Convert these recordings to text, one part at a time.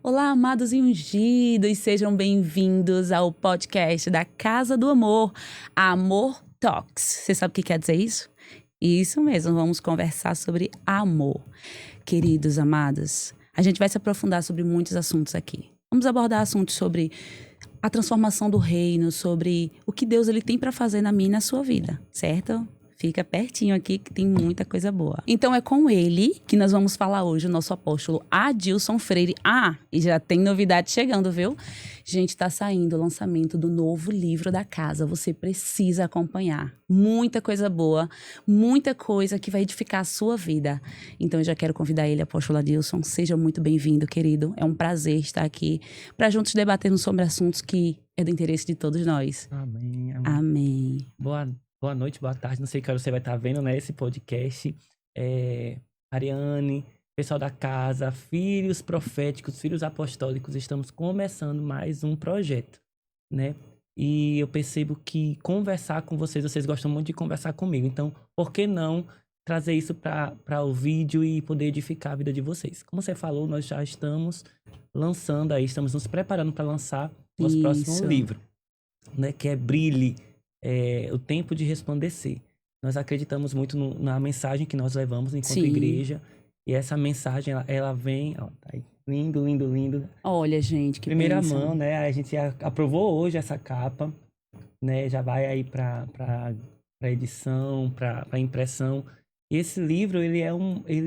Olá, amados e ungidos, sejam bem-vindos ao podcast da Casa do Amor, Amor Talks. Você sabe o que quer dizer isso? Isso mesmo, vamos conversar sobre amor. Queridos, amados, a gente vai se aprofundar sobre muitos assuntos aqui. Vamos abordar assuntos sobre a transformação do reino, sobre o que Deus ele tem para fazer na minha e na sua vida, certo? Fica pertinho aqui que tem muita coisa boa. Então é com ele que nós vamos falar hoje, o nosso apóstolo Adilson Freire. E já tem novidade chegando, viu? Gente, tá saindo o lançamento do novo livro da casa. Você precisa acompanhar. Muita coisa boa, muita coisa que vai edificar a sua vida. Então eu já quero convidar ele, apóstolo Adilson. Seja muito bem-vindo, querido. É um prazer estar aqui para juntos debatermos sobre assuntos que é do interesse de todos nós. Amém, amém. Amém. Boa noite, boa tarde. Não sei que hora você vai estar vendo, né? Esse podcast. Ariane, pessoal da casa, filhos proféticos, filhos apostólicos, estamos começando mais um projeto, né? E eu percebo que conversar com vocês gostam muito de conversar comigo. Então, por que não trazer isso para o vídeo e poder edificar a vida de vocês? Como você falou, nós já estamos lançando aí, estamos nos preparando para lançar nosso próximo livro, né? Que é Brilhe. O tempo de resplandecer. Nós acreditamos muito na mensagem que nós levamos enquanto igreja. E essa mensagem, ela vem... Ó, tá aí, lindo, lindo, lindo. Olha, gente, que primeira bênção. mão, né? A gente aprovou hoje essa capa, né? Já vai aí para edição, para impressão. E esse livro, ele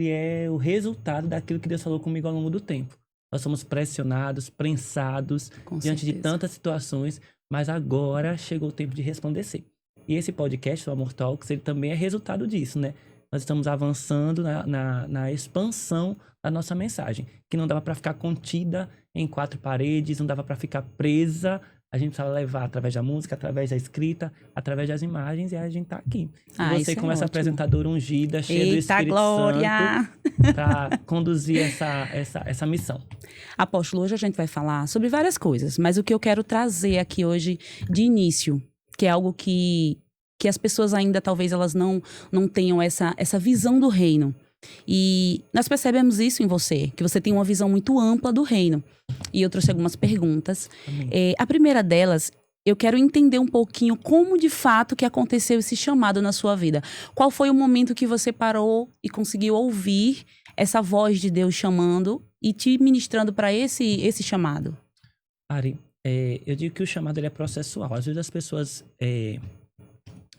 é o resultado daquilo que Deus falou comigo ao longo do tempo. Nós somos pressionados, prensados, diante de tantas situações, mas agora chegou o tempo de resplandecer. E esse podcast, o Amor Talks, ele também é resultado disso, né? Nós estamos avançando na expansão da nossa mensagem, que não dava para ficar contida em 4 paredes, não dava para ficar presa. A gente precisava levar através da música, através da escrita, através das imagens, e a gente tá aqui. E você, como essa apresentadora ungida, cheia do Espírito Santo, para conduzir essa missão. Apóstolo, hoje a gente vai falar sobre várias coisas, mas o que eu quero trazer aqui hoje de início, que é algo que as pessoas ainda, talvez elas não tenham essa visão do reino. E nós percebemos isso em você, que você tem uma visão muito ampla do reino. E eu trouxe algumas perguntas. A primeira delas, eu quero entender um pouquinho como de fato que aconteceu esse chamado na sua vida. Qual foi o momento que você parou e conseguiu ouvir essa voz de Deus chamando e te ministrando para esse chamado? Ari, eu digo que o chamado ele é processual. Às vezes as pessoas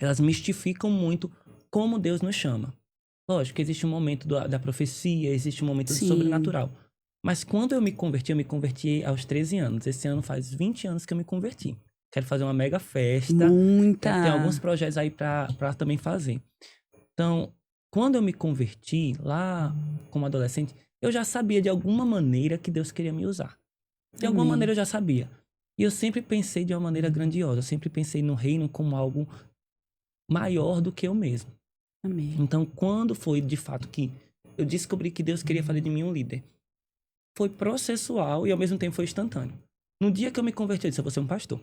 elas mistificam muito como Deus nos chama. Lógico que existe um momento da profecia, existe um momento do sobrenatural. Mas quando eu me converti aos 13 anos. Esse ano faz 20 anos que eu me converti. Quero fazer uma mega festa. Tem alguns projetos aí para também fazer. Então, quando eu me converti, lá como adolescente, eu já sabia de alguma maneira que Deus queria me usar. De alguma maneira eu já sabia. E eu sempre pensei de uma maneira grandiosa. Eu sempre pensei no reino como algo maior do que eu mesmo. Amém. Então, quando foi de fato que eu descobri que Deus queria fazer de mim um líder, foi processual e ao mesmo tempo foi instantâneo. No dia que eu me converti, eu disse: eu vou ser um pastor.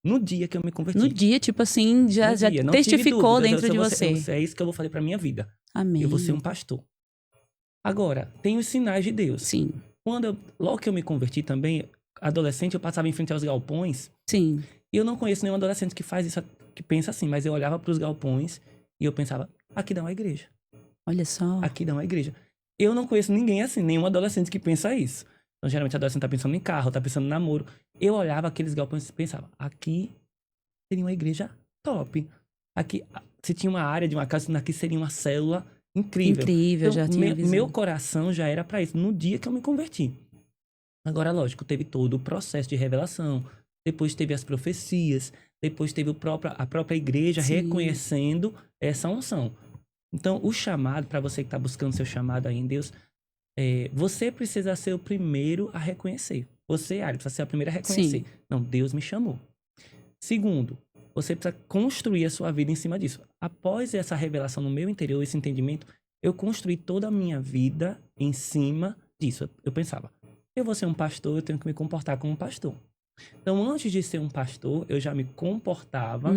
No dia que eu me converti. No dia, tipo assim, já testificou dentro de você. É isso que eu vou fazer pra minha vida. Amém. Eu vou ser um pastor. Agora, tem os sinais de Deus. Sim. Logo que eu me converti também, adolescente, eu passava em frente aos galpões. Sim. E eu não conheço nenhum adolescente que faz isso, que pensa assim, mas eu olhava pros galpões e eu pensava: aqui dá uma igreja. Olha só. Aqui dá uma igreja. Eu não conheço ninguém assim, nenhum adolescente que pensa isso. Então, geralmente, o adolescente tá pensando em carro, tá pensando em namoro. Eu olhava aqueles galpões e pensava: aqui seria uma igreja top. Aqui, se tinha uma área de uma casa, aqui seria uma célula incrível. Incrível, então, já tinha visão. Meu coração já era para isso, no dia que eu me converti. Agora, lógico, teve todo o processo de revelação. Depois teve as profecias. Depois teve a própria igreja reconhecendo essa unção. Então, o chamado, para você que está buscando seu chamado aí em Deus, você precisa ser o primeiro a reconhecer. Você, Ari, precisa ser a primeira a reconhecer. Não, Deus me chamou. Segundo, você precisa construir a sua vida em cima disso. Após essa revelação no meu interior, esse entendimento, eu construí toda a minha vida em cima disso. Eu pensava: eu vou ser um pastor, eu tenho que me comportar como um pastor. Então, antes de ser um pastor, eu já me comportava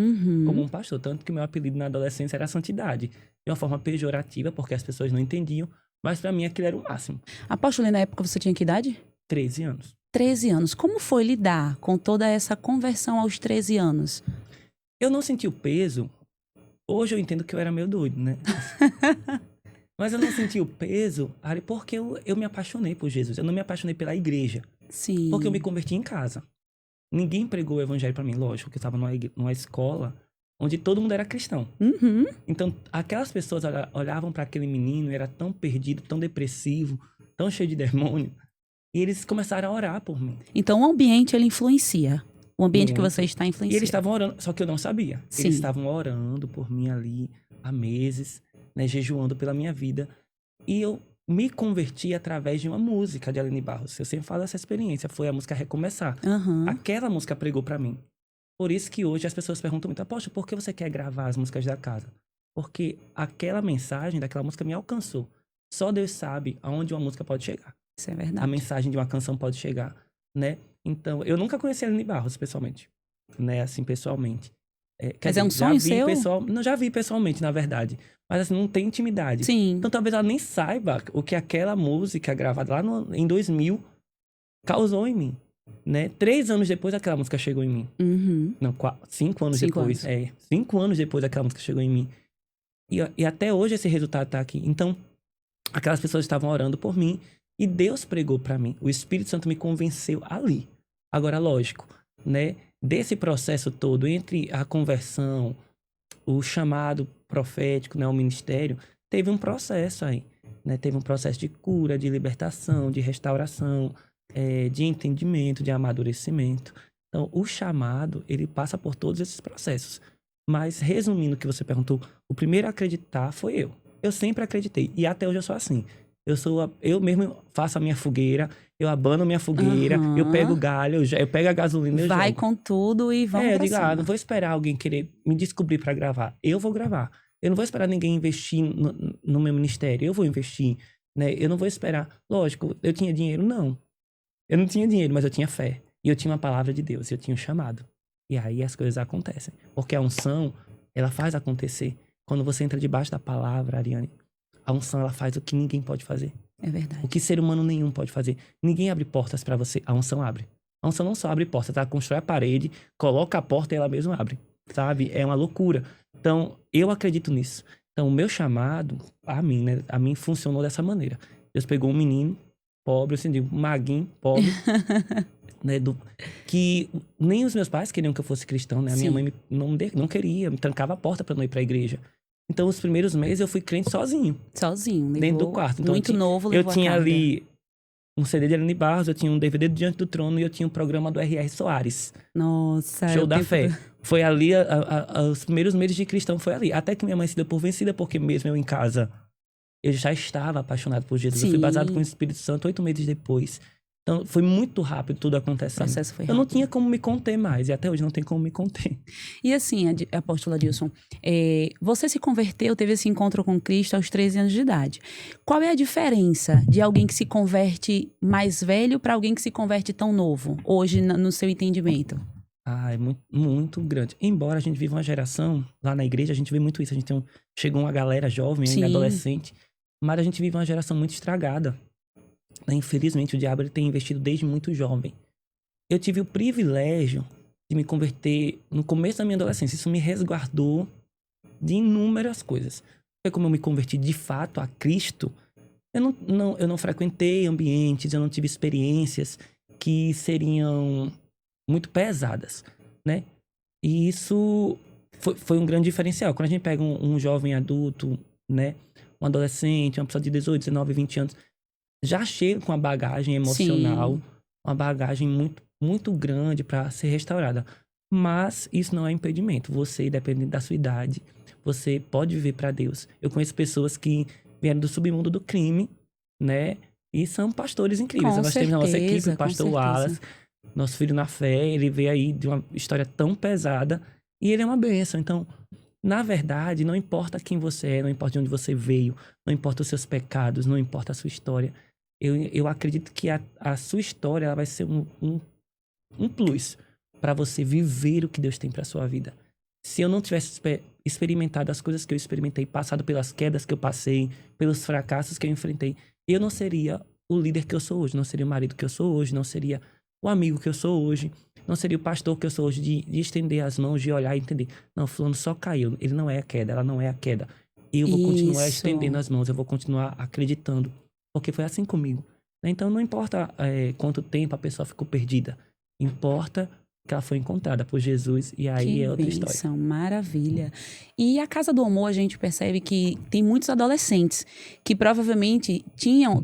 como um pastor. Tanto que meu apelido na adolescência era Santidade. De uma forma pejorativa, porque as pessoas não entendiam. Mas pra mim aquilo era o máximo. Apóstolo, na época você tinha que idade? 13 anos. 13 anos. Como foi lidar com toda essa conversão aos 13 anos? Eu não senti o peso. Hoje eu entendo que eu era meio doido, né? Mas eu não senti o peso, Ari, porque eu me apaixonei por Jesus. Eu não me apaixonei pela igreja. Sim. Porque eu me converti em casa. Ninguém pregou o evangelho pra mim, lógico, que eu estava numa escola onde todo mundo era cristão. Uhum. Então, aquelas pessoas olhavam para aquele menino, era tão perdido, tão depressivo, tão cheio de demônio, e eles começaram a orar por mim. Então, o ambiente, ele influencia. O ambiente que Muito. você está influencia. E eles estavam orando, só que eu não sabia. Sim. Eles estavam orando por mim ali há meses, né, jejuando pela minha vida. E eu me converti através de uma música de Aline Barros. Eu sempre falo essa experiência, foi a música Recomeçar. Uhum. Aquela música pregou pra mim. Por isso que hoje as pessoas perguntam muito, poxa, por que você quer gravar as músicas da casa? Porque aquela mensagem daquela música me alcançou. Só Deus sabe aonde uma música pode chegar. Isso é verdade. A mensagem de uma canção pode chegar, né? Então, eu nunca conheci a Aline Barros pessoalmente, né? Assim, pessoalmente. Mas é um sonho seu? Não, já vi pessoalmente, na verdade. Mas assim, não tem intimidade. Sim. Então, talvez ela nem saiba o que aquela música gravada lá em 2000 causou em mim, né? 3 anos depois, aquela música chegou em mim. Uhum. Não, 5 anos 5 depois. anos. 5 anos depois aquela música chegou em mim. E até hoje esse resultado tá aqui. Então, aquelas pessoas estavam orando por mim e Deus pregou pra mim. O Espírito Santo me convenceu ali. Agora, lógico, né? Desse processo todo, entre a conversão, o chamado profético, né? O ministério, teve um processo aí, né? Teve um processo de cura, de libertação, de restauração, de entendimento, de amadurecimento. Então, o chamado, ele passa por todos esses processos. Mas, resumindo o que você perguntou, o primeiro a acreditar foi eu. Eu sempre acreditei. E até hoje eu sou assim. Eu mesmo faço a minha fogueira, eu abano a minha fogueira, Uhum. eu pego o galho, eu pego a gasolina e eu Vai jogo. com tudo e vamos Eu pra digo, cima. não vou esperar alguém querer me descobrir pra gravar. Eu vou gravar. Eu não vou esperar ninguém investir no meu ministério. Eu vou investir, né? Eu não vou esperar. Lógico, eu tinha dinheiro? Não. Eu não tinha dinheiro, mas eu tinha fé. E eu tinha uma palavra de Deus, eu tinha um chamado. E aí as coisas acontecem. Porque a unção, ela faz acontecer. Quando você entra debaixo da palavra, Ariane, a unção, ela faz o que ninguém pode fazer. É verdade. O que ser humano nenhum pode fazer. Ninguém abre portas pra você, a unção abre. A unção não só abre portas, tá? Constrói a parede, coloca a porta e ela mesma abre, sabe? É uma loucura. Então, eu acredito nisso. Então, o meu chamado, a mim, né? A mim funcionou dessa maneira. Deus pegou um menino pobre, assim, um maguinho, pobre, né? Que nem os meus pais queriam que eu fosse cristão, né? A minha Sim. mãe não queria, me trancava a porta pra não ir pra igreja. Então, os primeiros meses eu fui crente sozinho. Sozinho. Levou Dentro do quarto. Então, muito novo, eu levou tinha a carga. ali um CD de Aline Barros, eu tinha um DVD do Diante do Trono e eu tinha um programa do R.R. Soares. Nossa. Show eu da tenho- Fé. Foi ali, os primeiros meses de cristão foi ali. Até que minha mãe se deu por vencida, porque mesmo eu em casa, eu já estava apaixonado por Jesus. Eu fui Sim. batizado com o Espírito Santo 8 meses depois. Então, foi muito rápido tudo O acontecendo. processo foi Eu não rápido. tinha como me conter mais. E até hoje não tem como me conter. E assim, apóstolo Adilson, você se converteu, teve esse encontro com Cristo aos 13 anos de idade. Qual é a diferença de alguém que se converte mais velho para alguém que se converte tão novo, hoje, no seu entendimento? É muito, muito grande. Embora a gente viva uma geração, lá na igreja a gente vê muito isso. A gente chegou uma galera jovem, Sim. ainda adolescente. Mas a gente vive uma geração muito estragada. Infelizmente, o diabo ele tem investido desde muito jovem. Eu tive o privilégio de me converter no começo da minha adolescência. Isso me resguardou de inúmeras coisas. Foi como eu me converti de fato a Cristo. Eu não frequentei ambientes, eu não tive experiências que seriam muito pesadas, né? E isso foi um grande diferencial. Quando a gente pega um jovem adulto, né? Um adolescente, uma pessoa de 18, 19, 20 anos, já chega com uma bagagem emocional, Sim. uma bagagem muito, muito grande para ser restaurada. Mas isso não é impedimento. Você, dependendo da sua idade, você pode viver para Deus. Eu conheço pessoas que vieram do submundo do crime, né? E são pastores incríveis. Com Nós temos na nossa certeza, equipe o com pastor certeza. Wallace, nosso filho na fé. Ele veio aí de uma história tão pesada e ele é uma bênção. Então, na verdade, não importa quem você é, não importa de onde você veio, não importa os seus pecados, não importa a sua história. Eu acredito que a sua história ela vai ser um plus para você viver o que Deus tem para sua vida. Se eu não tivesse experimentado as coisas que eu experimentei, passado pelas quedas que eu passei, pelos fracassos que eu enfrentei, eu não seria o líder que eu sou hoje, não seria o marido que eu sou hoje, não seria o amigo que eu sou hoje, não seria o pastor que eu sou hoje, de estender as mãos, de olhar e entender. Não, fulano só caiu, ele não é a queda, ela não é a queda. Eu vou continuar Isso. estendendo as mãos, eu vou continuar acreditando, porque foi assim comigo. Então não importa quanto tempo a pessoa ficou perdida, importa que ela foi encontrada por Jesus, e aí Que é outra bênção, história. maravilha. E a Casa do Amor, a gente percebe que tem muitos adolescentes que provavelmente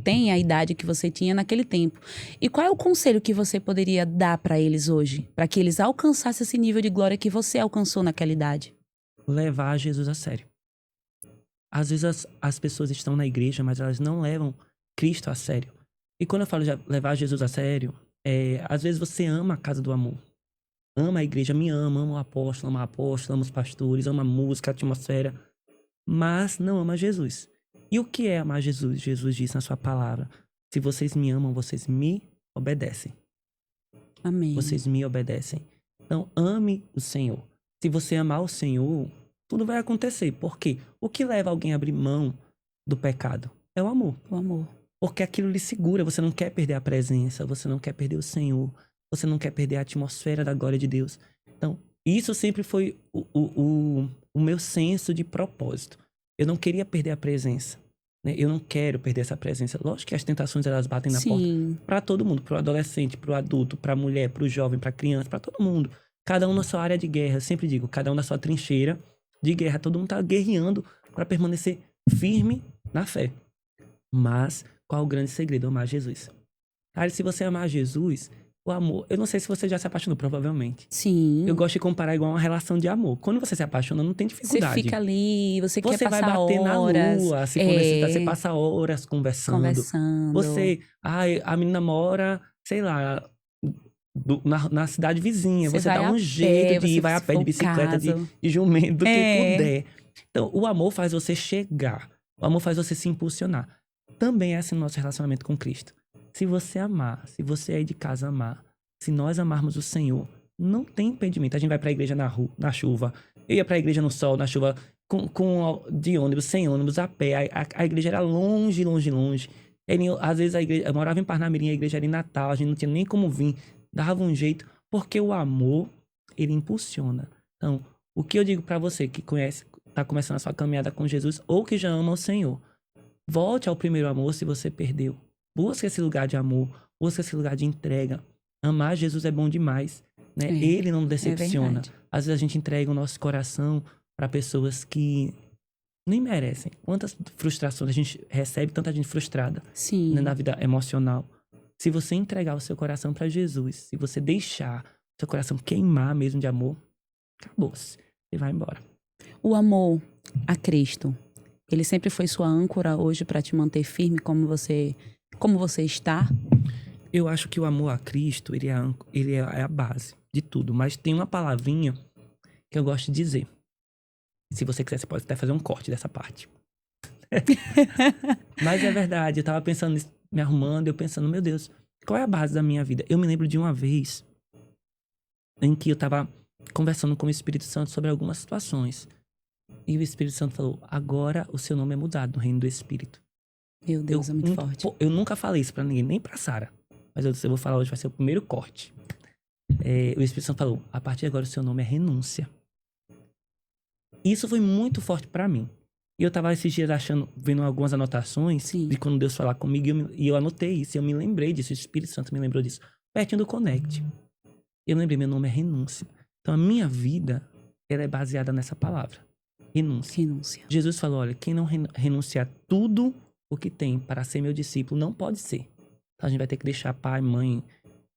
têm a idade que você tinha naquele tempo. E qual é o conselho que você poderia dar para eles hoje? Para que eles alcançassem esse nível de glória que você alcançou naquela idade? Levar Jesus a sério. Às vezes as pessoas estão na igreja, mas elas não levam Cristo a sério. E quando eu falo de levar Jesus a sério, às vezes você ama a Casa do Amor. Ama a igreja, me ama o apóstolo, ama a apóstola, ama os pastores, ama a música, a atmosfera, mas não ama Jesus. E o que é amar Jesus? Jesus disse na sua palavra: se vocês me amam, vocês me obedecem. Amém. Vocês me obedecem. Então, ame o Senhor. Se você amar o Senhor, tudo vai acontecer. Por quê? O que leva alguém a abrir mão do pecado? É o amor. O amor. Porque aquilo lhe segura. Você não quer perder a presença, você não quer perder o Senhor, você não quer perder a atmosfera da glória de Deus. Então, isso sempre foi o meu senso de propósito. Eu não queria perder a presença, né? Eu não quero perder essa presença. Lógico que as tentações, elas batem na porta para todo mundo, para o adolescente, para o adulto, para a mulher, para o jovem, para a criança, para todo mundo. Cada um na sua área de guerra. Eu sempre digo, cada um na sua trincheira de guerra. Todo mundo tá guerreando para permanecer firme na fé. Mas qual o grande segredo? Amar Jesus. Cara, se você amar Jesus, o amor... Eu não sei se você já se apaixonou, provavelmente. Sim. Eu gosto de comparar igual uma relação de amor. Quando você se apaixona, não tem dificuldade. Você fica ali, você quer Você vai passar bater na horas. lua, se for necessário. Você passa horas conversando. Você... a menina mora, sei lá, na cidade vizinha. Você dá um jeito de ir, vai a pé, de bicicleta, de jumento, do que puder. Então, o amor faz você chegar. O amor faz você se impulsionar. Também é assim no nosso relacionamento com Cristo. Se você amar, se você aí de casa amar, se nós amarmos o Senhor, não tem impedimento. A gente vai pra igreja na rua, na chuva. Eu ia pra igreja no sol, na chuva, de ônibus, sem ônibus, a pé. A igreja era longe, longe, longe. Às vezes a igreja... Eu morava em Parnamirim, a igreja era em Natal, a gente não tinha nem como vir. Dava um jeito, porque o amor, ele impulsiona. Então, o que eu digo pra você que tá começando a sua caminhada com Jesus, ou que já ama o Senhor, volte ao primeiro amor se você perdeu. Busca esse lugar de amor, busca esse lugar de entrega. Amar Jesus é bom demais, né? Ele não decepciona. Às vezes a gente entrega o nosso coração para pessoas que nem merecem. Quantas frustrações a gente recebe, tanta gente frustrada, né, na vida emocional. Se você entregar o seu coração para Jesus, se você deixar o seu coração queimar mesmo de amor, acabou-se. E vai embora. O amor a Cristo, ele sempre foi sua âncora hoje para te manter firme como você está? Eu acho que o amor a Cristo, ele é a base de tudo. Mas tem uma palavrinha que eu gosto de dizer. Se você quiser, você pode até fazer um corte dessa parte. Mas é verdade, eu tava pensando nisso, me arrumando, eu pensando, meu Deus, qual é a base da minha vida? Eu me lembro de uma vez em que eu tava conversando com o Espírito Santo sobre algumas situações. E o Espírito Santo falou, agora o seu nome é mudado no reino do Espírito. Meu Deus, é muito forte. Eu nunca falei isso pra ninguém, nem pra Sara. Mas eu vou falar hoje, vai ser o primeiro corte. O Espírito Santo falou, a partir de agora o seu nome é renúncia. Isso foi muito forte pra mim. E eu tava esses dias vendo algumas anotações de quando Deus falar comigo, e eu anotei isso, e eu me lembrei disso, o Espírito Santo me lembrou disso. Pertinho do Connect. Eu lembrei, meu nome é renúncia. Então a minha vida, ela é baseada nessa palavra. Renúncia. Jesus falou, olha, quem não renunciar tudo o que tem para ser meu discípulo não pode ser. Então a gente vai ter que deixar pai, mãe,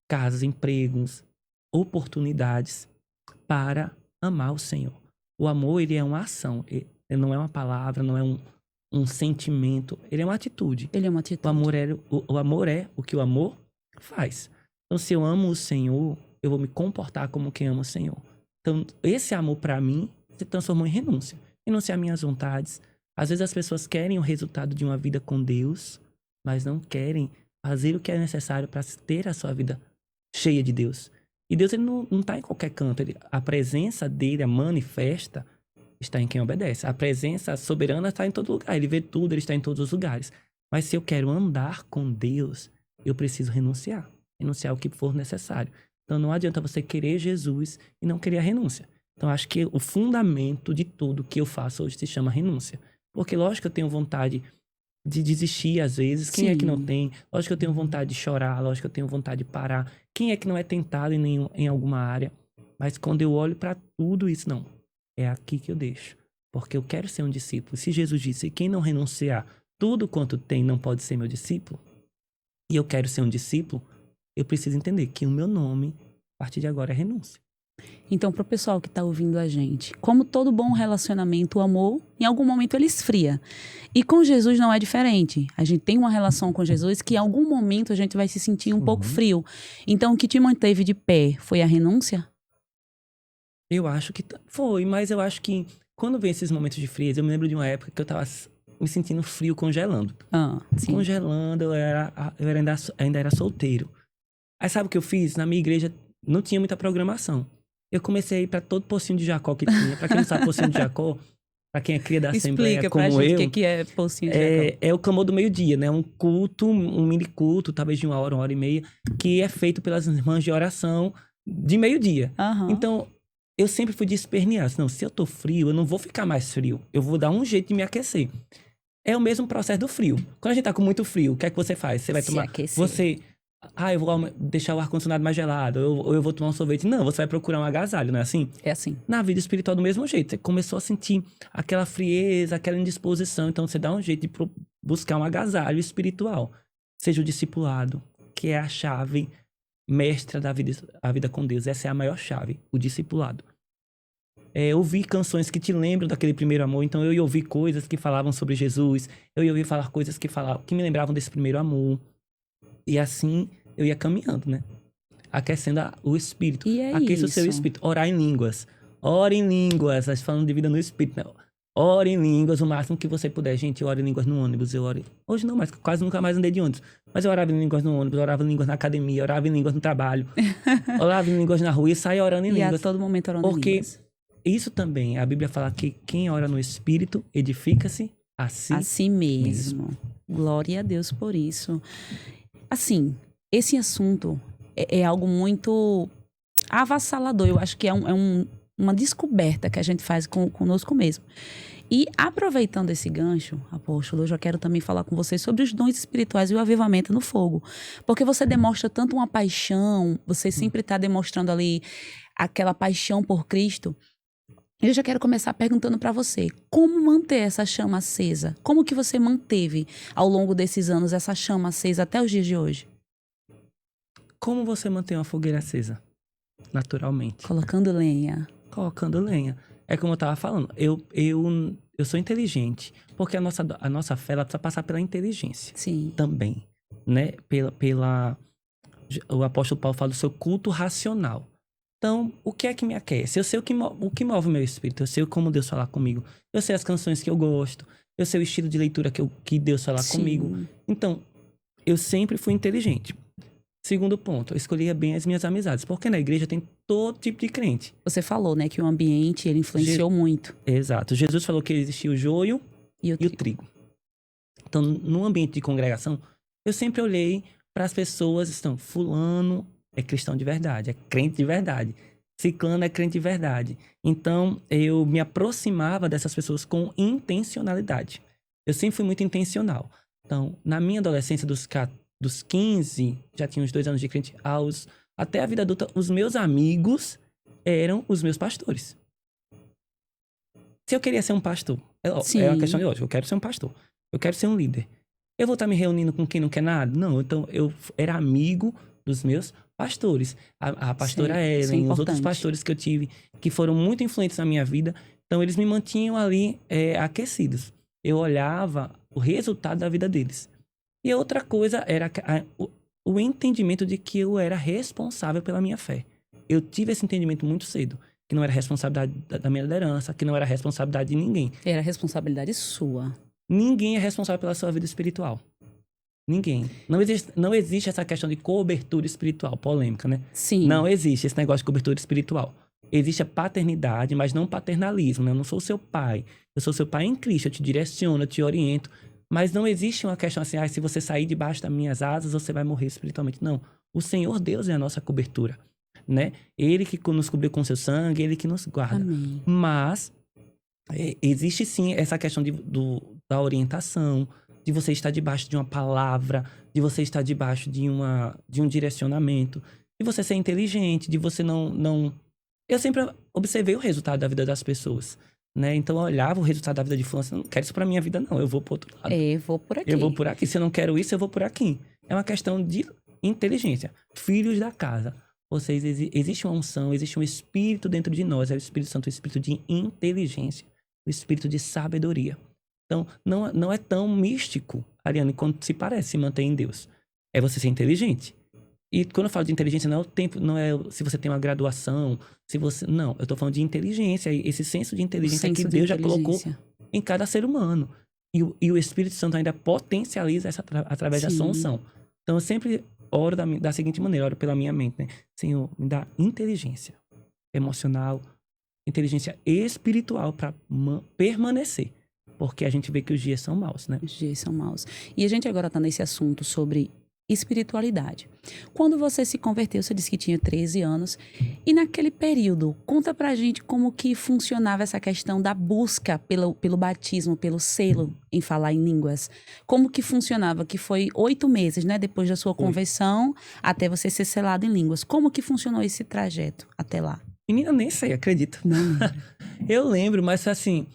casas, empregos, oportunidades para amar o Senhor. O amor, ele é uma ação. Ele não é uma palavra, não é um sentimento. Ele é uma atitude. Ele é uma atitude. O amor é o que o amor faz. Então, se eu amo o Senhor, eu vou me comportar como quem ama o Senhor. Então, esse amor para mim se transformou em renúncia. Renunciar minhas vontades. Às vezes as pessoas querem o resultado de uma vida com Deus, mas não querem fazer o que é necessário para ter a sua vida cheia de Deus. E Deus, ele não está em qualquer canto. A presença dele, a manifesta, está em quem obedece. A presença soberana está em todo lugar. Ele vê tudo, ele está em todos os lugares. Mas se eu quero andar com Deus, eu preciso renunciar. Renunciar ao que for necessário. Então não adianta você querer Jesus e não querer a renúncia. Então acho que o fundamento de tudo que eu faço hoje se chama renúncia. Porque lógico que eu tenho vontade de desistir às vezes. Quem é que não tem? Lógico que eu tenho vontade de chorar. Lógico que eu tenho vontade de parar. Quem é que não é tentado em alguma área? Mas quando eu olho para tudo isso, não. É aqui que eu deixo. Porque eu quero ser um discípulo. Se Jesus disse, quem não renunciar tudo quanto tem não pode ser meu discípulo, e eu quero ser um discípulo, eu preciso entender que o meu nome, a partir de agora, é renúncia. Então, para o pessoal que está ouvindo a gente, como todo bom relacionamento, o amor, em algum momento ele esfria. E com Jesus não é diferente. A gente tem uma relação com Jesus que em algum momento a gente vai se sentir um pouco frio. Então, o que te manteve de pé foi a renúncia? Eu acho que foi, mas eu acho que quando vem esses momentos de frieza, eu me lembro de uma época que eu tava me sentindo frio, congelando. Sim. Congelando, ainda era solteiro. Aí sabe o que eu fiz? Na minha igreja não tinha muita programação. Eu comecei a ir pra todo Pocinho de Jacó que tinha. Pra quem não sabe Pocinho de Jacó, pra quem é cria da Assembleia como eu... Explica pra gente o que é Pocinho de Jacó. É o clamor do meio-dia, né? Um culto, um mini culto, talvez de 1 hora e meia, que é feito pelas irmãs de oração de meio-dia. Então, eu sempre fui de espernear. Não, se eu tô frio, eu não vou ficar mais frio. Eu vou dar um jeito de me aquecer. É o mesmo processo do frio. Quando a gente tá com muito frio, o que é que você faz? Você vai tomar... aquecer. Eu vou deixar o ar-condicionado mais gelado, ou eu vou tomar um sorvete. Não, você vai procurar um agasalho, não é assim? É assim. Na vida espiritual, do mesmo jeito. Você começou a sentir aquela frieza, aquela indisposição. Então, você dá um jeito de buscar um agasalho espiritual. Seja o discipulado, que é a chave mestra da vida, a vida com Deus. Essa é a maior chave, o discipulado. Ouvir canções que te lembram daquele primeiro amor. Então, eu ia ouvir coisas que falavam sobre Jesus. Eu ia ouvir falar coisas que me lembravam desse primeiro amor. E assim, eu ia caminhando, né? Aquecendo o espírito. E é Aqueça isso. o seu espírito. Orar em línguas. Ore em línguas. Nós falando de vida no espírito, né? Ore em línguas o máximo que você puder. Gente, eu oro em línguas no ônibus. Hoje não, mas quase nunca mais andei de ônibus. Mas eu orava em línguas no ônibus, orava em línguas na academia, orava em línguas no trabalho. Orava em línguas na rua e saía orando em línguas. E a todo momento orando em línguas. Porque isso também, a Bíblia fala que quem ora no espírito edifica-se a si mesmo. Glória a Deus por isso. Assim, esse assunto é algo muito avassalador. Eu acho que é uma descoberta que a gente faz conosco mesmo. E aproveitando esse gancho, apóstolo, eu já quero também falar com vocês sobre os dons espirituais e o avivamento no fogo. Porque você demonstra tanto uma paixão, você sempre está demonstrando ali aquela paixão por Cristo. Eu já quero começar perguntando para você, como manter essa chama acesa? Como que você manteve ao longo desses anos essa chama acesa até os dias de hoje? Como você mantém uma fogueira acesa? Naturalmente. Colocando lenha. Colocando lenha. É como eu tava falando, eu sou inteligente, porque a nossa fé, ela precisa passar pela inteligência. Sim. Também, né? O apóstolo Paulo fala do seu culto racional. Então, o que é que me aquece? Eu sei o que move o meu espírito. Eu sei como Deus fala comigo. Eu sei as canções que eu gosto. Eu sei o estilo de leitura que Deus fala comigo. Então, eu sempre fui inteligente. Segundo ponto, eu escolhia bem as minhas amizades. Porque na igreja tem todo tipo de crente. Você falou, né, que o ambiente, ele influenciou muito. Exato. Jesus falou que existia o joio e o trigo. Então, no ambiente de congregação, eu sempre olhei para as pessoas, fulano é cristão de verdade, é crente de verdade. Ciclano é crente de verdade. Então, eu me aproximava dessas pessoas com intencionalidade. Eu sempre fui muito intencional. Então, na minha adolescência, dos 15, já tinha uns 2 anos de crente, até a vida adulta, os meus amigos eram os meus pastores. Se eu queria ser um pastor, é uma questão de lógica, eu quero ser um pastor. Eu quero ser um líder. Eu vou estar me reunindo com quem não quer nada? Não, então eu era amigo dos meus pastores. A pastora Ellen, os outros pastores que eu tive, que foram muito influentes na minha vida. Então, eles me mantinham ali aquecidos. Eu olhava o resultado da vida deles. E a outra coisa era o entendimento de que eu era responsável pela minha fé. Eu tive esse entendimento muito cedo. Que não era responsabilidade da minha liderança, que não era responsabilidade de ninguém. Era responsabilidade sua. Ninguém é responsável pela sua vida espiritual. Ninguém. Não existe essa questão de cobertura espiritual, polêmica, né? Sim. Não existe esse negócio de cobertura espiritual. Existe a paternidade, mas não paternalismo, né? Eu não sou seu pai. Eu sou seu pai em Cristo, eu te direciono, eu te oriento. Mas não existe uma questão assim, se você sair debaixo das minhas asas, você vai morrer espiritualmente. Não. O Senhor Deus é a nossa cobertura, né? Ele que nos cobriu com seu sangue, Ele que nos guarda. Amém. Mas existe sim essa questão da orientação, de você estar debaixo de uma palavra, de você estar debaixo de um direcionamento, de você ser inteligente, de você não... Eu sempre observei o resultado da vida das pessoas, né? Então eu olhava o resultado da vida de fulano, eu não quero isso pra minha vida não, eu vou pro outro lado. Eu vou por aqui. Eu vou por aqui, se eu não quero isso, eu vou por aqui. É uma questão de inteligência. Filhos da casa, existe uma unção, existe um espírito dentro de nós, é o Espírito Santo, o espírito de inteligência, o espírito de sabedoria. Então, não é tão místico, Ariane, quanto se parece se manter em Deus. É você ser inteligente. E quando eu falo de inteligência, não é o tempo, não é se você tem uma graduação, se você... Não, eu tô falando de inteligência, esse senso de inteligência que Deus já colocou em cada ser humano. E o Espírito Santo ainda potencializa essa através da sua unção. Então, eu sempre oro da seguinte maneira, oro pela minha mente, né? Senhor, me dá inteligência emocional, inteligência espiritual para permanecer. Porque a gente vê que os dias são maus, né? Os dias são maus. E a gente agora tá nesse assunto sobre espiritualidade. Quando você se converteu, você disse que tinha 13 anos. E naquele período, conta pra gente como que funcionava essa questão da busca pelo batismo, pelo selo em falar em línguas. Como que funcionava? Que foi 8 meses, né? Depois da sua conversão, até você ser selado em línguas. Como que funcionou esse trajeto até lá? Menina, nem sei, acredito. Não. Eu lembro, mas assim...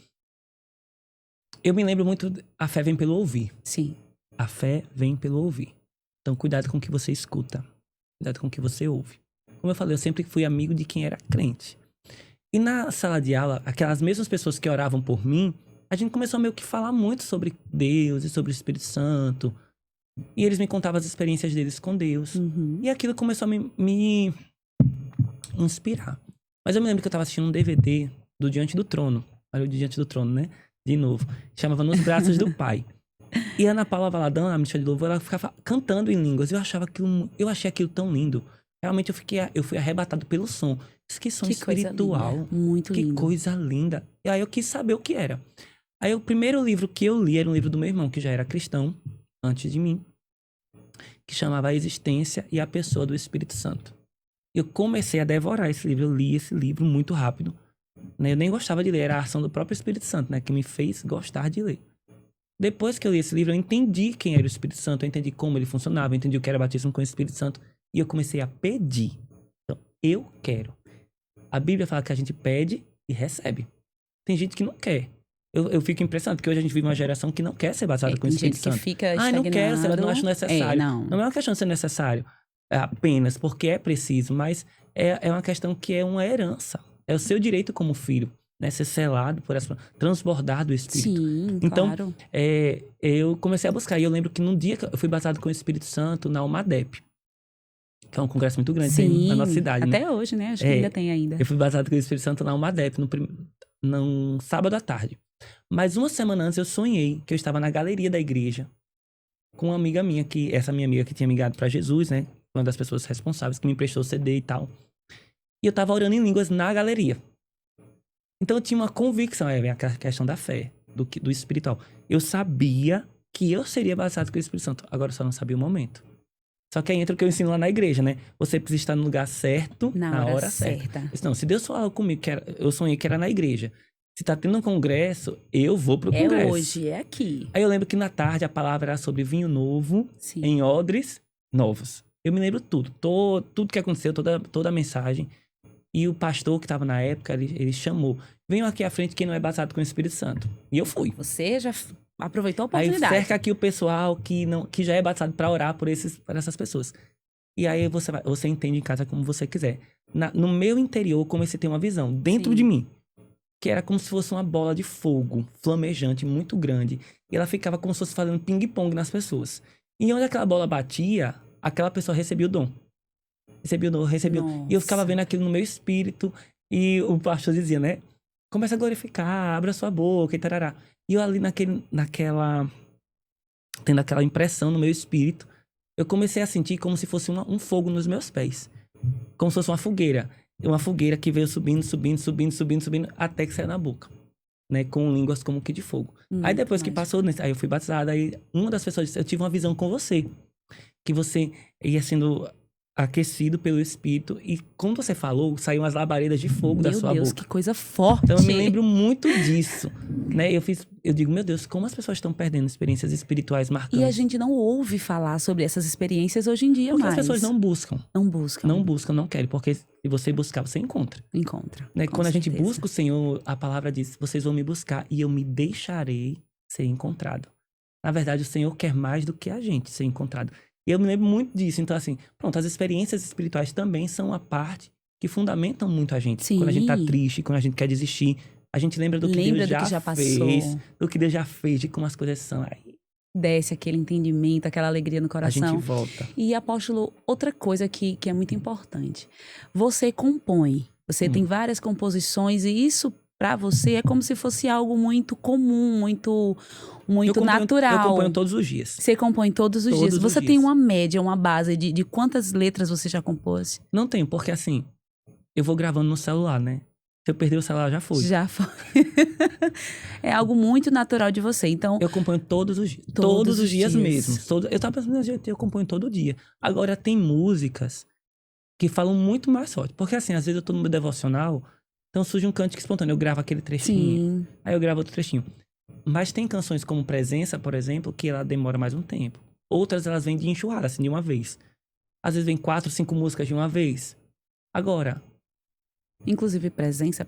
Eu me lembro muito, a fé vem pelo ouvir. Sim. A fé vem pelo ouvir. Então, cuidado com o que você escuta. Cuidado com o que você ouve. Como eu falei, eu sempre fui amigo de quem era crente. E na sala de aula, aquelas mesmas pessoas que oravam por mim, a gente começou a meio que falar muito sobre Deus e sobre o Espírito Santo. E eles me contavam as experiências deles com Deus. Uhum. E aquilo começou a me inspirar. Mas eu me lembro que eu estava assistindo um DVD do Diante do Trono. Olha o Diante do Trono, né? De novo. Chamava Nos Braços do Pai. E a Ana Paula Valadão, a ministra de louvor, ela ficava cantando em línguas. Eu achei aquilo tão lindo. Realmente eu fui arrebatado pelo som. Que som espiritual. Coisa linda. Muito lindo. Que coisa linda. E aí eu quis saber o que era. Aí o primeiro livro que eu li era um livro do meu irmão, que já era cristão, antes de mim, que chamava A Existência e a Pessoa do Espírito Santo. Eu comecei a devorar esse livro. Eu li esse livro muito rápido. Eu nem gostava de ler, era a ação do próprio Espírito Santo, né, que me fez gostar de ler. Depois que eu li esse livro, eu entendi quem era o Espírito Santo, eu entendi como ele funcionava, eu entendi o que era batismo com o Espírito Santo, e eu comecei a pedir. Então, eu quero. A Bíblia fala que a gente pede e recebe. Tem gente que não quer. Eu fico impressionado, porque hoje a gente vive uma geração que não quer ser batizada com o Espírito Santo. Tem gente que fica estagnado. Não quero, não acho necessário. Não é uma questão de ser necessário apenas porque é preciso, mas é uma questão que é uma herança. É o seu direito como filho, né? Ser selado por essa... Transbordar do Espírito. Sim, então, claro. Eu comecei a buscar. E eu lembro que num dia que eu fui batizado com o Espírito Santo na UMADEP, que é um congresso muito grande na nossa cidade. Até né? Hoje, né? Acho que ainda tem ainda. Eu fui batizado com o Espírito Santo na UMADEP, num sábado à tarde. Mas uma semana antes eu sonhei que eu estava na galeria da igreja com uma amiga minha, essa minha amiga que tinha migado para Jesus, né? Uma das pessoas responsáveis que me emprestou o CD e tal. E eu tava orando em línguas na galeria. Então eu tinha uma convicção, a questão da fé, do espiritual. Eu sabia que eu seria batizado com o Espírito Santo. Agora eu só não sabia o momento. Só que aí entra o que eu ensino lá na igreja, né? Você precisa estar no lugar certo, na hora certa. Não, se Deus falou comigo, eu sonhei que era na igreja. Se tá tendo um congresso, eu vou pro congresso. É hoje, é aqui. Aí eu lembro que na tarde a palavra era sobre vinho novo, Sim. em odres novos. Eu me lembro tudo. Tudo que aconteceu, toda a mensagem. E o pastor que estava na época, ele chamou. Venham aqui à frente quem não é batizado com o Espírito Santo. E eu fui. Você já aproveitou a oportunidade. Aí cerca aqui o pessoal que já é batizado para orar por essas pessoas. E aí você entende em casa como você quiser. No meu interior, eu comecei a ter uma visão dentro de mim. Que era como se fosse uma bola de fogo, flamejante, muito grande. E ela ficava como se fosse fazendo ping-pong nas pessoas. E onde aquela bola batia, aquela pessoa recebia o dom. Recebia. E eu ficava vendo aquilo no meu espírito. E o pastor dizia, né? Começa a glorificar, abra sua boca e tarará. E eu ali tendo aquela impressão no meu espírito, eu comecei a sentir como se fosse um fogo nos meus pés. Como se fosse uma fogueira. Uma fogueira que veio subindo, até que saiu na boca. né, com línguas como que de fogo. Aí depois que passou, aí eu fui batizado, aí uma das pessoas disse, eu tive uma visão com você, que você ia sendo aquecido pelo Espírito, e quando você falou, saiu umas labaredas de fogo da sua Deus, boca. que coisa forte. Então eu me lembro muito disso, né? Eu digo, meu Deus, como as pessoas estão perdendo experiências espirituais marcantes. E a gente não ouve falar sobre essas experiências hoje em dia porque mais. as pessoas não buscam. Não buscam. Não buscam, não querem, porque se você buscar, você encontra. Encontra. Né? Com Quando a gente certeza. busca o Senhor, a palavra diz, vocês vão me buscar e eu me deixarei ser encontrado. Na verdade, o Senhor quer mais do que a gente ser encontrado. E eu me lembro muito disso. Então, assim, pronto, as experiências espirituais também são a parte que fundamentam muito a gente. Sim. Quando a gente tá triste, quando a gente quer desistir, a gente lembra do que Deus já fez, do que Deus já fez, de como as coisas são. Aí desce aquele entendimento, aquela alegria no coração. a gente volta. E, apóstolo, outra coisa que é muito importante. Você compõe. Você tem várias composições e isso, pra você, é como se fosse algo muito comum, muito natural. Eu componho todos os dias. Você compõe todos os dias. Você tem uma média, uma base de quantas letras você já compôs? Não tenho, porque assim, eu vou gravando no celular, né? Se eu perder o celular, já foi. Já foi. É algo muito natural de você. Então, eu componho todos os dias. Todos os dias mesmo. Eu tava pensando, eu componho todo dia. Agora, tem músicas que falam muito mais forte. Porque assim, às vezes eu tô no meu devocional, então surge um cântico espontâneo. Eu gravo aquele trechinho. Sim. Aí eu gravo outro trechinho. Mas tem canções como Presença, por exemplo, que ela demora mais um tempo. Outras, elas vêm de enxurrada, assim, de uma vez. Às vezes vem 4, 5 músicas de uma vez. Agora... Inclusive, Presença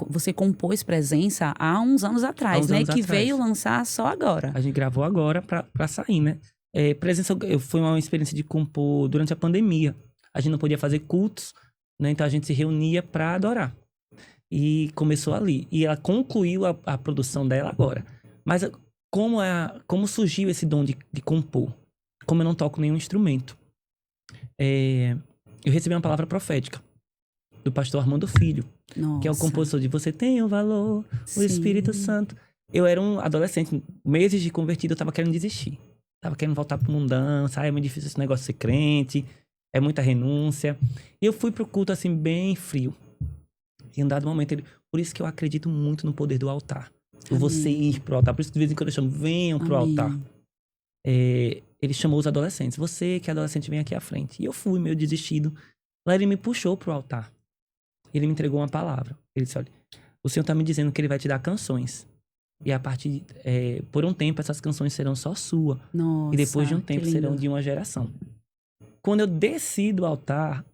você compôs Presença há uns anos atrás, né? Que veio lançar só agora. A gente gravou agora pra sair, né? Presença foi uma experiência de compor durante a pandemia. A gente não podia fazer cultos, né? Então a gente se reunia pra adorar. E começou ali. E ela concluiu a produção dela agora. Mas como surgiu esse dom de compor? Como eu não toco nenhum instrumento. Eu recebi uma palavra profética do pastor Armando Filho. Nossa. Que é o compositor de Você Tem o Valor, Sim. o Espírito Santo. Eu era um adolescente, meses de convertido, eu tava querendo desistir. Tava querendo voltar pro mundão, sabe? É muito difícil esse negócio de ser crente, é muita renúncia. E eu fui pro culto assim, bem frio. E em um dado momento, por isso que eu acredito muito no poder do altar. Por você ir pro altar. Por isso que de vez em quando eu chamo, venham pro altar. Ele chamou os adolescentes. Você que é adolescente, vem aqui à frente. E eu fui, meio desistido. Lá ele me puxou pro altar. Ele me entregou uma palavra. Ele disse, olha, o Senhor tá me dizendo que ele vai te dar canções. E a partir, por um tempo, essas canções serão só sua. Nossa, e depois de um tempo, serão de uma geração. Quando eu desci do altar,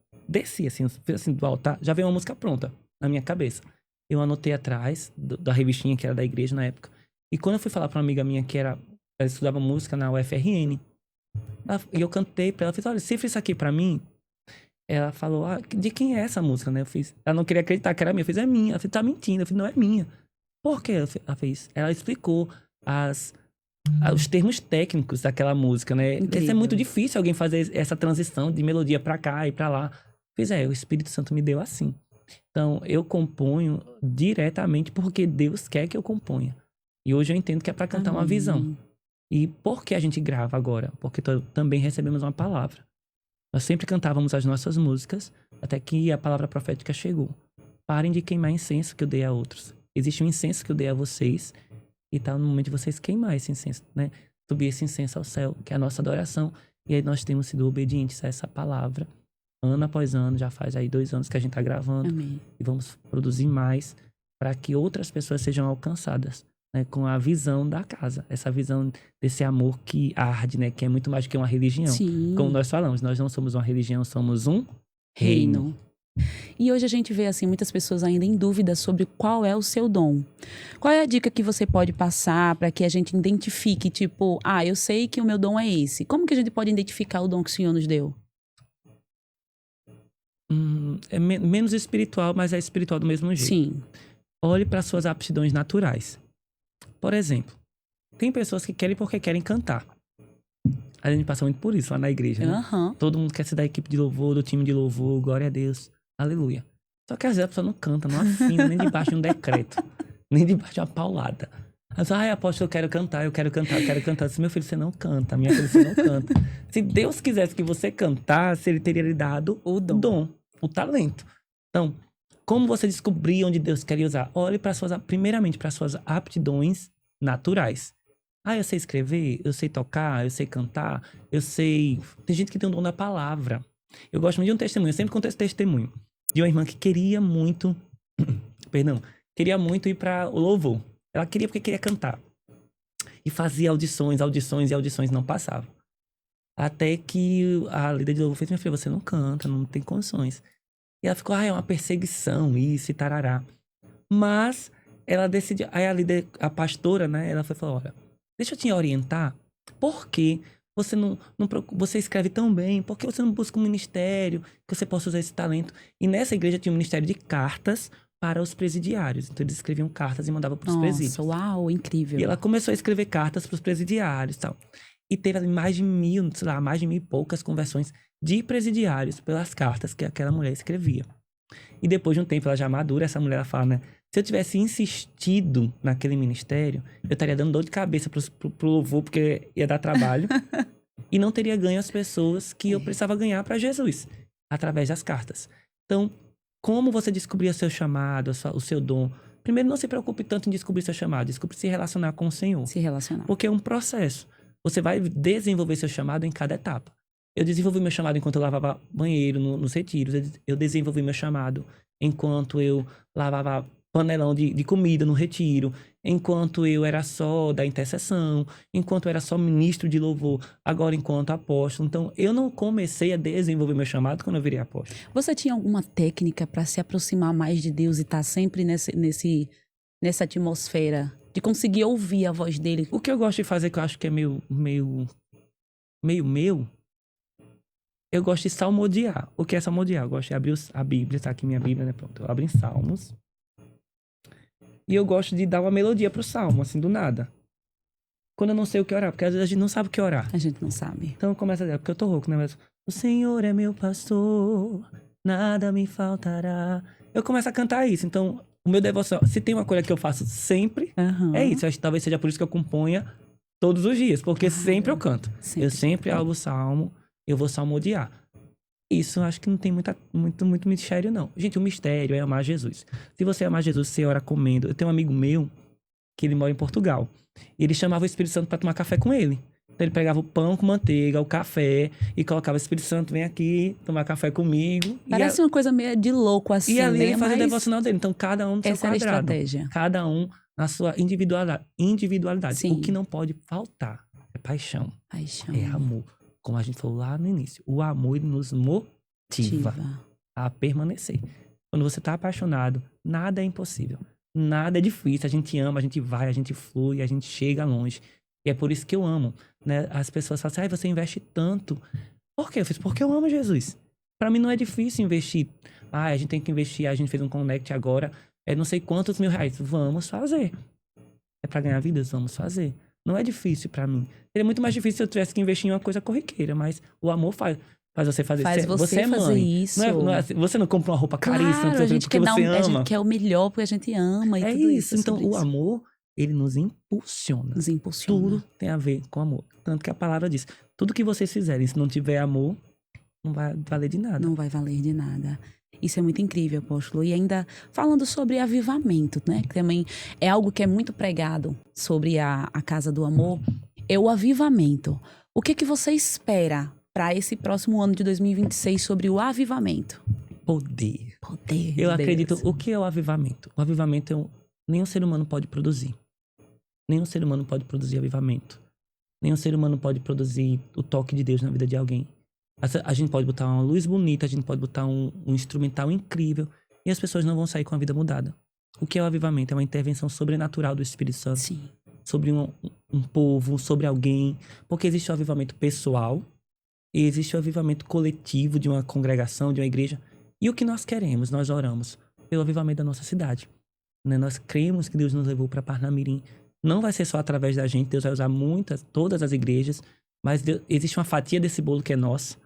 assim, do altar, já veio uma música pronta na minha cabeça. Eu anotei atrás da revistinha que era da igreja na época. E quando eu fui falar pra uma amiga minha ela estudava música na UFRN, e eu cantei pra ela, fez, olha, cifra isso aqui pra mim. Ela falou, de quem é essa música, né? Ela não queria acreditar que era minha. Eu fiz, é minha. Ela fez, tá mentindo. Eu fiz, não é minha. Por quê? Ela fez. Ela explicou os termos técnicos daquela música, né? Isso é muito difícil alguém fazer essa transição de melodia pra cá e pra lá. Eu fiz, o Espírito Santo me deu assim. Então, eu componho diretamente porque Deus quer que eu componha. E hoje eu entendo que é pra cantar uma visão. E por que a gente grava agora? Porque também recebemos uma palavra. Nós sempre cantávamos as nossas músicas até que a palavra profética chegou. Parem de queimar incenso que eu dei a outros. Existe um incenso que eu dei a vocês e tá no momento de vocês queimar esse incenso, né? Subir esse incenso ao céu, que é a nossa adoração. E aí nós temos sido obedientes a essa palavra. Ano após ano, já faz aí 2 anos que a gente tá gravando. Amém. E vamos produzir mais para que outras pessoas sejam alcançadas, né? Com a visão da casa. Essa visão desse amor que arde, né? Que é muito mais do que uma religião. Sim. Como nós falamos, nós não somos uma religião, somos um reino. E hoje a gente vê, assim, muitas pessoas ainda em dúvida sobre qual é o seu dom. Qual é a dica que você pode passar para que a gente identifique, tipo, eu sei que o meu dom é esse. Como que a gente pode identificar o dom que o Senhor nos deu? É menos espiritual, mas é espiritual do mesmo jeito. Sim. Olhe para suas aptidões naturais. Por exemplo, tem pessoas que querem porque querem cantar. A gente passa muito por isso lá na igreja, né? Todo mundo quer ser da equipe de louvor, do time de louvor, glória a Deus, aleluia. Só que às vezes a pessoa não canta, não afina, nem debaixo de um decreto, nem debaixo de uma paulada. Aí você, apóstolo, eu quero cantar. Eu disse, meu filho, você não canta, minha filha, você não canta. Se Deus quisesse que você cantasse, ele teria lhe dado o dom, o talento. Então, Como você descobrir onde Deus queria usar? Olhe primeiramente para suas aptidões naturais. Eu sei escrever, eu sei tocar, eu sei cantar, eu sei... Tem gente que tem o dom da palavra. Eu gosto muito de um testemunho, eu sempre conto esse testemunho. De uma irmã que queria muito... queria muito ir para o louvor. Ela queria porque queria cantar. E fazia audições, não passava. Até que a líder de louvor fez: minha filha, você não canta, não tem condições. E ela ficou: é uma perseguição, isso e tarará. Mas ela decidiu... Aí a líder, a pastora, né, ela falou: olha, deixa eu te orientar. Por que você escreve tão bem? Por que você não busca um ministério que você possa usar esse talento? E nessa igreja tinha um ministério de cartas para os presidiários. Então eles escreviam cartas e mandavam para os presídios. Uau, incrível. E ela começou a escrever cartas para os presidiários e tal. E teve mais de 1.000, sei lá, mais de 1.000 e poucas conversões de presidiários pelas cartas que aquela mulher escrevia. E depois de um tempo, ela já madura, essa mulher, ela fala, né? Se eu tivesse insistido naquele ministério, eu estaria dando dor de cabeça pro louvor, porque ia dar trabalho. E não teria ganho as pessoas que eu precisava ganhar para Jesus, através das cartas. Então, como você descobrir o seu chamado, o seu dom? Primeiro, não se preocupe tanto em descobrir seu chamado. Descobrir se relacionar com o Senhor. Se relacionar. Porque é um processo. Você vai desenvolver seu chamado em cada etapa. Eu desenvolvi meu chamado enquanto eu lavava banheiro nos retiros. Eu desenvolvi meu chamado enquanto eu lavava panelão de comida no retiro. Enquanto eu era só da intercessão. Enquanto eu era só ministro de louvor. Agora enquanto apóstolo. Então, eu não comecei a desenvolver meu chamado quando eu virei apóstolo. Você tinha alguma técnica para se aproximar mais de Deus e estar sempre nessa atmosfera de conseguir ouvir a voz dele? O que eu gosto de fazer, que eu acho que é meio meu, eu gosto de salmodiar. O que é salmodiar? Eu gosto de abrir a Bíblia, tá aqui minha Bíblia, né? Pronto, eu abro em Salmos. E eu gosto de dar uma melodia pro salmo, assim, do nada. Quando eu não sei o que orar, porque às vezes a gente não sabe o que orar. A gente não sabe. Então eu começo a dizer, porque eu tô rouco, né? Mas, o Senhor é meu pastor, nada me faltará. Eu começo a cantar isso. Então, o meu devocional, se tem uma coisa que eu faço sempre, é isso. Eu acho que talvez seja por isso que eu componha todos os dias, porque sempre eu canto. Eu sempre abro o salmo, eu vou salmodiar. Isso eu acho que não tem muito mistério, não. Gente, o mistério é amar Jesus. Se você amar Jesus, você ora comendo. Eu tenho um amigo meu, que ele mora em Portugal. E ele chamava o Espírito Santo para tomar café com ele. Então ele pegava o pão com manteiga, o café, e colocava: o Espírito Santo, vem aqui tomar café comigo. Parece uma coisa meio de louco assim, e ali né? ele fazia o devocional dele. Então cada um no seu quadrado. Essa era a estratégia. Cada um na sua individualidade. Sim. O que não pode faltar é paixão. Paixão. É amor. Como a gente falou lá no início. O amor, ele nos motiva a permanecer. Quando você tá apaixonado, nada é impossível. Nada é difícil. A gente ama, a gente vai, a gente flui, a gente chega longe. E é por isso que eu amo, né? As pessoas falam assim: você investe tanto. Por quê? Eu fiz porque eu amo Jesus. Pra mim não é difícil investir. A gente tem que investir, a gente fez um connect agora, não sei quantos mil reais. Vamos fazer. É pra ganhar vidas? Vamos fazer. Não é difícil pra mim. Seria muito mais difícil se eu tivesse que investir em uma coisa corriqueira, mas o amor faz você fazer. Faz você é fazer mãe. isso. Você não compra uma roupa caríssima, Claro, a gente porque quer você ama. A gente quer o melhor porque a gente ama e tudo isso. Então, o amor, ele nos impulsiona. Nos impulsiona. Tudo tem a ver com amor. Tanto que a palavra diz: tudo que vocês fizerem, se não tiver amor, não vai valer de nada. Não vai valer de nada. Isso é muito incrível, apóstolo. E ainda falando sobre avivamento, né? Que também é algo que é muito pregado sobre a Casa do Amor. É o avivamento. O que você espera para esse próximo ano de 2026 sobre o avivamento? Poder. Poder. Eu acredito. O que é o avivamento? O avivamento nenhum ser humano pode produzir. Nenhum ser humano pode produzir avivamento. Nenhum ser humano pode produzir o toque de Deus na vida de alguém. A gente pode botar uma luz bonita, a gente pode botar um instrumental incrível e as pessoas não vão sair com a vida mudada. O que é o avivamento? É uma intervenção sobrenatural do Espírito Santo. Sim. Sobre um povo, sobre alguém. Porque existe o avivamento pessoal e existe o avivamento coletivo de uma congregação, de uma igreja. E o que nós queremos? Nós oramos pelo avivamento da nossa cidade. Né? Nós cremos que Deus nos levou para Parnamirim. Não vai ser só através da gente, Deus vai usar todas as igrejas, mas existe uma fatia desse bolo que é nossa.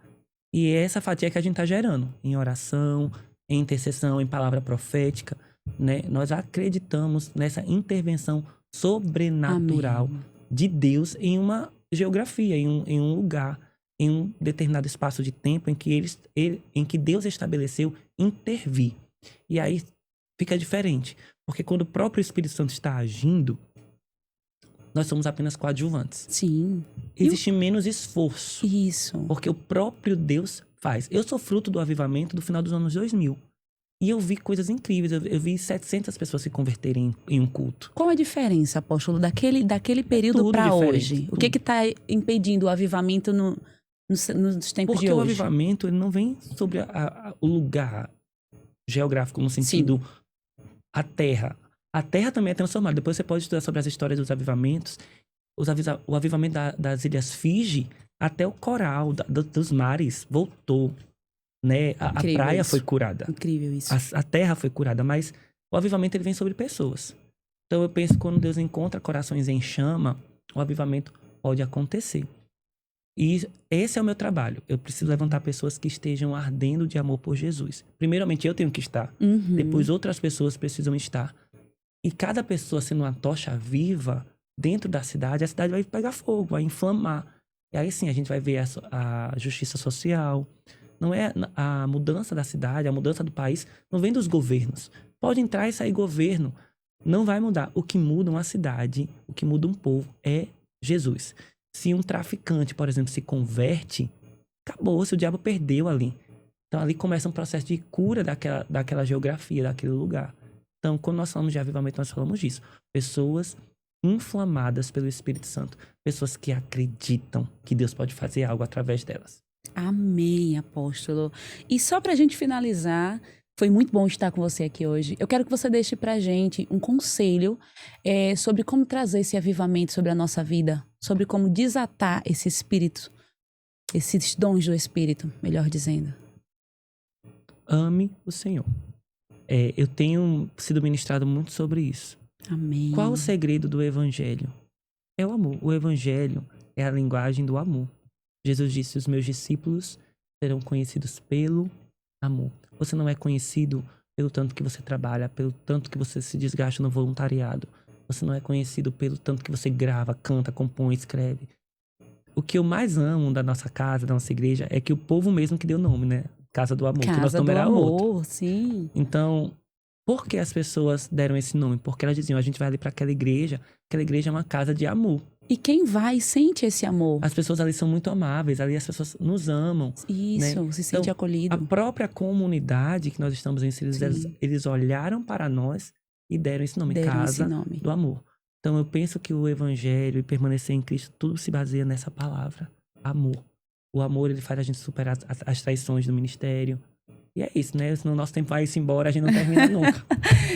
E é essa fatia que a gente está gerando em oração, em intercessão, em palavra profética. Né? Nós acreditamos nessa intervenção sobrenatural Amém. de Deus em uma geografia, em um lugar, em um determinado espaço de tempo em que Deus estabeleceu intervir. E aí fica diferente. Porque quando o próprio Espírito Santo está agindo, nós somos apenas coadjuvantes. Sim. Existe menos esforço. Isso. Porque o próprio Deus faz. Eu sou fruto do avivamento do final dos anos 2000. E eu vi coisas incríveis. Eu vi 700 pessoas se converterem em um culto. Qual a diferença, apóstolo, daquele período tudo para diferente, hoje? O tudo. que está impedindo o avivamento nos tempos Porque de o hoje? avivamento ele não vem sobre o lugar geográfico, no sentido a terra. A terra também é transformada. Depois você pode estudar sobre as histórias dos avivamentos. O avivamento das Ilhas Fiji até o coral dos mares voltou. Né? A praia isso. foi curada. Incrível isso. A terra foi curada, mas o avivamento ele vem sobre pessoas. Então eu penso que quando Deus encontra corações em chama, o avivamento pode acontecer. E esse é o meu trabalho. Eu preciso levantar pessoas que estejam ardendo de amor por Jesus. Primeiramente eu tenho que estar. Depois outras pessoas precisam estar. E cada pessoa sendo uma tocha viva dentro da cidade, a cidade vai pegar fogo, vai inflamar. E aí sim a gente vai ver a justiça social. Não é a mudança da cidade, a mudança do país, não vem dos governos. Pode entrar e sair governo, não vai mudar. O que muda uma cidade, o que muda um povo é Jesus. Se um traficante, por exemplo, se converte, acabou-se, o diabo perdeu ali. Então ali começa um processo de cura daquela geografia, daquele lugar. Então quando nós falamos de avivamento, nós falamos disso. Pessoas inflamadas pelo Espírito Santo. Pessoas que acreditam que Deus pode fazer algo através delas. Amém, apóstolo. E só pra gente finalizar, foi muito bom estar com você aqui hoje. Eu quero que você deixe pra gente um conselho sobre como trazer esse avivamento sobre a nossa vida, sobre como desatar esse espírito, esses dons do Espírito, melhor dizendo. Ame o Senhor. Eu tenho sido ministrado muito sobre isso. Amém. Qual o segredo do Evangelho? É o amor. O Evangelho é a linguagem do amor. Jesus disse, os meus discípulos serão conhecidos pelo amor. Você não é conhecido pelo tanto que você trabalha, pelo tanto que você se desgasta no voluntariado. Você não é conhecido pelo tanto que você grava, canta, compõe, escreve. O que eu mais amo da nossa casa, da nossa igreja, é que o povo mesmo que deu nome, né? Casa do Amor. Casa que nosso nome do era Amor, outro. sim. Então, por que as pessoas deram esse nome? Porque elas diziam, a gente vai ali para aquela igreja é uma casa de amor. E quem vai sente esse amor. As pessoas ali são muito amáveis, ali as pessoas nos amam. Isso, né? se sente Então, acolhido. A própria comunidade que nós estamos inseridos, eles olharam para nós e deram esse nome, Casa do Amor. Então eu penso que o Evangelho e permanecer em Cristo, tudo se baseia nessa palavra, amor. O amor, ele faz a gente superar as traições do ministério. E é isso, né? Senão o nosso tempo vai se embora, a gente não termina nunca.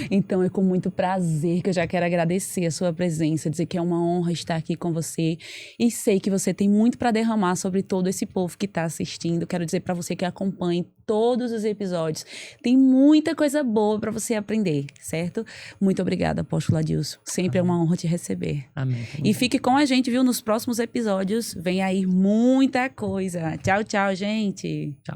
Então é com muito prazer que eu já quero agradecer a sua presença, dizer que é uma honra estar aqui com você. E sei que você tem muito para derramar sobre todo esse povo que está assistindo. Quero dizer para você que acompanhe todos os episódios. Tem muita coisa boa para você aprender, certo? Muito obrigada, apóstolo Adilson. Sempre é uma honra te receber. Amém. E fique com a gente, viu? Nos próximos episódios vem aí muita coisa. Tchau, tchau, gente. Tchau.